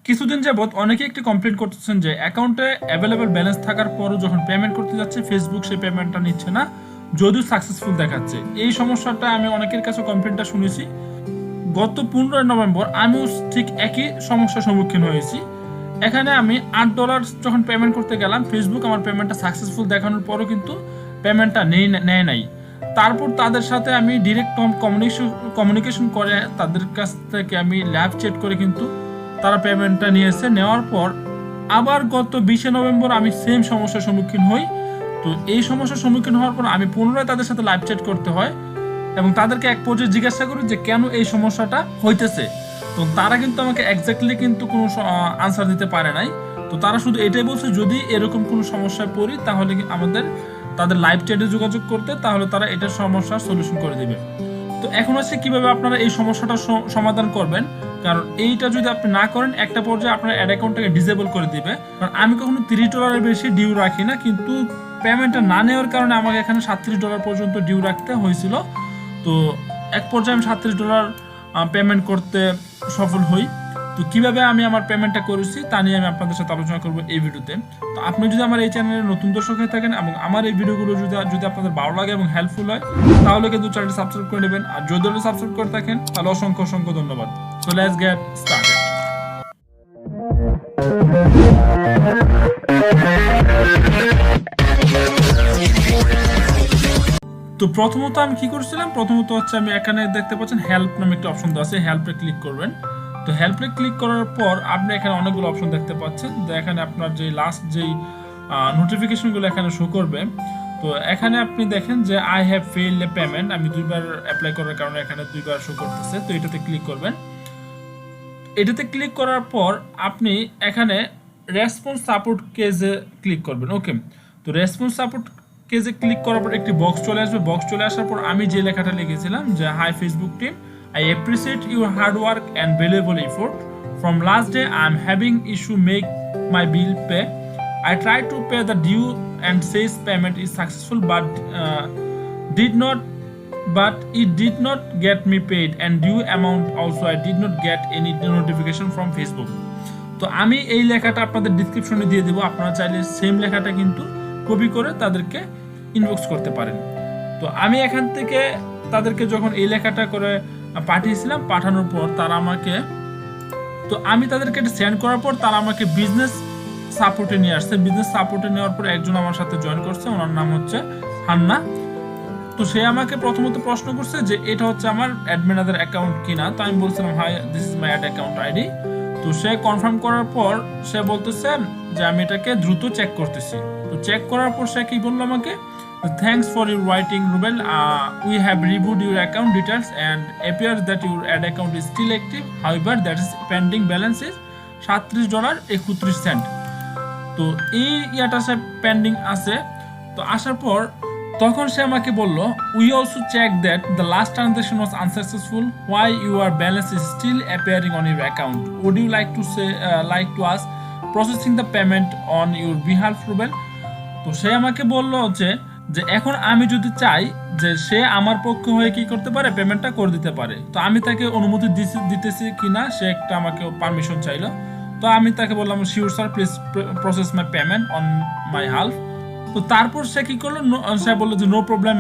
কিছুদিন যাবত অনেকে একটি কমপ্লেন করতেছেন যে অ্যাকাউন্টে অ্যাভেলেবল ব্যালেন্স থাকার পরও যখন পেমেন্ট করতে যাচ্ছে ফেসবুক সেই পেমেন্টটা নিচ্ছে না, যদিও সাকসেসফুল দেখাচ্ছে। এই সমস্যাটা আমি অনেকের কাছে কমপ্লেনটা শুনেছি। গত 15 নভেম্বর আমিও ঠিক একই সমস্যার সম্মুখীন হয়েছি। এখানে আমি $8 যখন পেমেন্ট করতে গেলাম, ফেসবুক আমার পেমেন্টটা সাকসেসফুল দেখানোর পরও কিন্তু পেমেন্টটা নেয় নাই। তারপর তাদের সাথে আমি ডিরেক্ট কমিউনিকেশন করে তাদের কাছ থেকে আমি লাইভ চ্যাট করে কিন্তু তারা পেমেন্টটা নিয়েছে। নেওয়ার পর আবার গত 20 নভেম্বর আমি সেম সমস্যার সম্মুখীন হই। তো এই সমস্যার সম্মুখীন হওয়ার পর আমি পুনরায় তাদের সাথে লাইভ চ্যাট করতে হয় এবং তাদেরকে এক পর্যায়ে জিজ্ঞাসা করি যে কেন এই সমস্যাটা হইতেছে। তো তারা কিন্তু আমাকে এক্স্যাক্টলি কিন্তু কোনো আনসার দিতে পারে নাই। তো তারা শুধু এটাই বলছে যদি এরকম কোনো সমস্যায় পড়ি তাহলে আমাদের তাদের লাইভ চ্যাটে যোগাযোগ করতে, তাহলে তারা এটার সমস্যার সলিউশন করে দিবে। তো এখন হচ্ছে কিভাবে আপনারা এই সমস্যাটা সমাধান করবেন, কারণ এইটা যদি আপনি না করেন একটা পর্যায়ে আপনার অ্যাড অ্যাকাউন্টটাকে ডিসেবল করে দিবে। কারণ আমি কখনো $30 বেশি ডিউ রাখি না, কিন্তু পেমেন্টটা না নেওয়ার কারণে আমাকে এখানে $37 পর্যন্ত ডিউ রাখতে হয়েছিল। তো এক পর্যায়ে আমি $37 পেমেন্ট করতে সফল হই। তো কিভাবে আমি আমার পেমেন্টটা করেছি তা নিয়ে আমি আপনাদের সাথে আলোচনা করবো এই ভিডিওতে। তো আপনি যদি আমার এই চ্যানেলের নতুন দর্শক হয়ে থাকেন এবং আমার এই ভিডিওগুলো যদি আপনাদের ভালো লাগে এবং হেল্পফুল হয় তাহলে কিন্তু চ্যানেলটি সাবস্ক্রাইব করে নেবেন। আর যদি সাবস্ক্রাইব করে থাকেন তাহলে অসংখ্য অসংখ্য ধন্যবাদ। So let's get started. তো প্রথমত আমি কি করছিলাম, প্রথমত হচ্ছে আমি এখানে দেখতে পাচ্ছেন হেল্প নামে একটা অপশন আছে, হেল্পে ক্লিক করবেন। তো হেল্পে ক্লিক করার পর আপনি এখানে অনেকগুলো অপশন দেখতে পাচ্ছেন। তো এখানে আপনার যে লাস্ট যেই নোটিফিকেশনগুলো এখানে শো করবে। তো এখানে আপনি দেখেন যে I have failed A payment, আমি 2বার অ্যাপ্লাই করার কারণে এখানে 2বার শো করতেছে। তো এটাতে ক্লিক করবেন। এটাতে ক্লিক করার পর আপনি এখানে রেসপন্স সাপোর্ট কেজে ক্লিক করবেন। ওকে, তো রেসপন্স সাপোর্ট কেজে ক্লিক করার পর একটি বক্স চলে আসবে। বক্স চলে আসার পর আমি যে লেখাটা লিখেছিলাম যে high Facebook team, I appreciate your hard work and valuable effort. From last day, I am having issue make my bill pay. I tried to pay the due and says payment is successful, but it did not get me paid and due amount also I did not get any notification from Facebook. তো আমি এই লেখাটা আপনাদের ডেসক্রিপশনে দিয়ে দেবো, আপনারা চাইলে সেম লেখাটা কিন্তু কপি করে তাদেরকে ইনবক্স করতে পারেন। তো আমি এখান থেকে তাদেরকে যখন এই লেখাটা করে পাঠিয়েছিলাম, পাঠানোর পর তারা আমাকে, তো আমি তাদেরকে এটা সেন্ড করার পর তারা আমাকে বিজনেস সাপোর্টে নিয়ে আসছে। বিজনেস সাপোর্টে নেওয়ার পর একজন আমার সাথে জয়েন করছে, ওনার নাম হচ্ছে হান্না। তো সে আমাকে প্রথমত প্রশ্ন করছে যে এটা হচ্ছে আমার অ্যাডমিনাদের অ্যাকাউন্ট কিনা। তো আমি বলছিলাম hi, this is my ad account ID. তো সে কনফার্ম করার পর সে বলতেছে যে আমি এটাকে দ্রুত চেক করতেছি। তো চেক করার পর সে কি বললো আমাকে, thanks for your writing Rubel, we have reviewed your account details and appears that your ad account is still active, however that is pending balance is $37.31। তো এই ইয়াটা সে পেন্ডিং আছে। তো আসার পর তখন সে আমাকে বলল we also checked that the last transaction was unsuccessful, why your balance is still appearing on your account, would you like to us processing the payment on your behalf Rubel। তো সে আমাকে বলল যে এখন আমি যদি চাই যে সে আমার পক্ষ হয়ে কি করতে পারে, পেমেন্টটা করে দিতে পারে। তো আমি তাকে অনুমতি দিতেছি কিনা, সে একটা আমাকে পারমিশন চাইলো। তো আমি তাকে বললাম sure sir, please process my payment on my half. তো তারপর সে কি করলো, সে বললো যে no problem,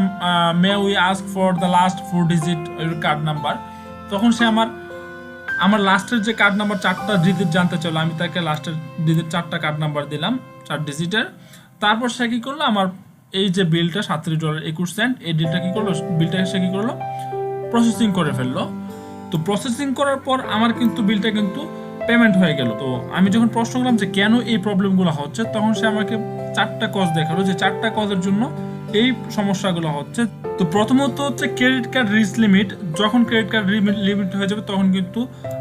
may we ask for the last 4 digit card number. তখন সে আমার লাস্টের যে কার্ড নাম্বার 4টা ডিজিট জানতে চাইলো। আমি তাকে লাস্টের ডিজিট 4টা কার্ড নাম্বার দিলাম, 4 ডিজিটের। তারপর সে কি করলো, আমার এই যে বিলটা $37.21 এই বিলটা সে কি করলো, প্রসেসিং করে ফেললো। তো প্রসেসিং করার পর আমার কিন্তু বিলটা কিন্তু পেমেন্ট হয়ে গেল। তো আমি যখন প্রশ্ন করলাম যে কেন এই প্রবলেমগুলো হচ্ছে, তখন সে আমাকে 4টা কজ দেখালো যে 4টা কজের জন্য এই সমস্যাগুলো হচ্ছে। তো প্রথমত হচ্ছে ক্রেডিট কার্ড রিচ লিমিট, যখন ক্রেডিট কার্ড লিমিট হয়ে যাবে তখন কিন্তু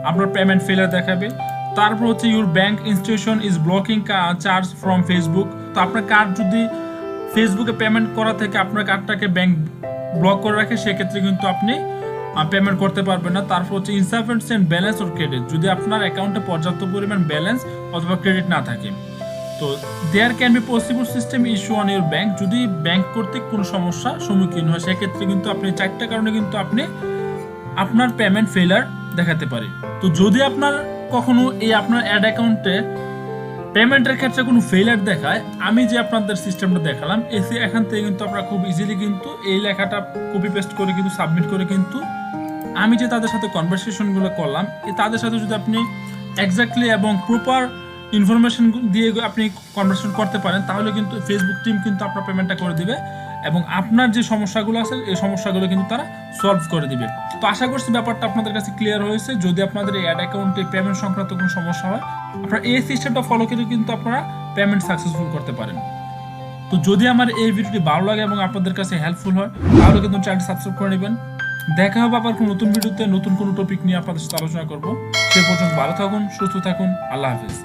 আপনার পেমেন্ট ফেলার দেখাবে। তারপর হচ্ছে your bank institution is blocking charge from Facebook, তো আপনার কার্ড যদি ফেসবুকে পেমেন্ট করা থেকে আপনার কার্ডটাকে ব্যাংক ব্লক করে রাখে, সেক্ষেত্রে কিন্তু আপনি পেমেন্ট করতে পারবেন না। তারপর হচ্ছে ইনসাফিসিয়েন্ট ব্যালেন্স অর ক্রেডিট, যদি আপনার অ্যাকাউন্টে পর্যাপ্ত পরিমাণ ব্যালেন্স অথবা ক্রেডিট না থাকে। তো there can be possible system issue on your bank, যদি ব্যাংক কর্তৃক কোনো সমস্যা সম্মুখীন হয় সেক্ষেত্রে কিন্তু আপনি 4টা কারণে কিন্তু আপনি আপনার পেমেন্ট ফেলার দেখাতে পারে। তো যদি আপনার কখনো এই আপনার অ্যাড অ্যাকাউন্টে পেমেন্টের ক্ষেত্রে কোনো ফেইলার দেখায়, আমি যে আপনাদের সিস্টেমটা দেখালাম এখান থেকে কিন্তু আপনারা খুব ইজিলি কিন্তু এই লেখাটা কপি পেস্ট করে কিন্তু সাবমিট করে কিন্তু আমি যে তাদের সাথে কনভারসেশনগুলো করলাম তাদের সাথে যদি আপনি এক্স্যাক্টলি এবং প্রপার ইনফরমেশন দিয়ে আপনি কনভারসেশন করতে পারেন, তাহলে কিন্তু ফেসবুক টিম কিন্তু আপনার পেমেন্টটা করে দিবে এবং আপনার যে সমস্যাগুলো আছে এই সমস্যাগুলো কিন্তু তারা সলভ করে দিবে। তো আশা করছি ব্যাপারটা আপনাদের কাছে ক্লিয়ার হয়েছে। যদি আপনাদের এই অ্যাড অ্যাকাউন্টে পেমেন্ট সংক্রান্ত কোনো সমস্যা হয়, আপনারা এই সিস্টেমটা ফলো করে কিন্তু আপনারা পেমেন্ট সাকসেসফুল করতে পারেন। তো যদি আমার এই ভিডিওটি ভালো লাগে এবং আপনাদের কাছে হেল্পফুল হয়, তাহলে কিন্তু চ্যানেল সাবস্ক্রাইব করে নেবেন। দেখা হবে আবার কোনো নতুন ভিডিওতে নতুন কোনো টপিক নিয়ে আপনাদের সাথে আলোচনা করব। সে পর্যন্ত ভালো থাকুন, সুস্থ থাকুন, আল্লাহ হাফেজ।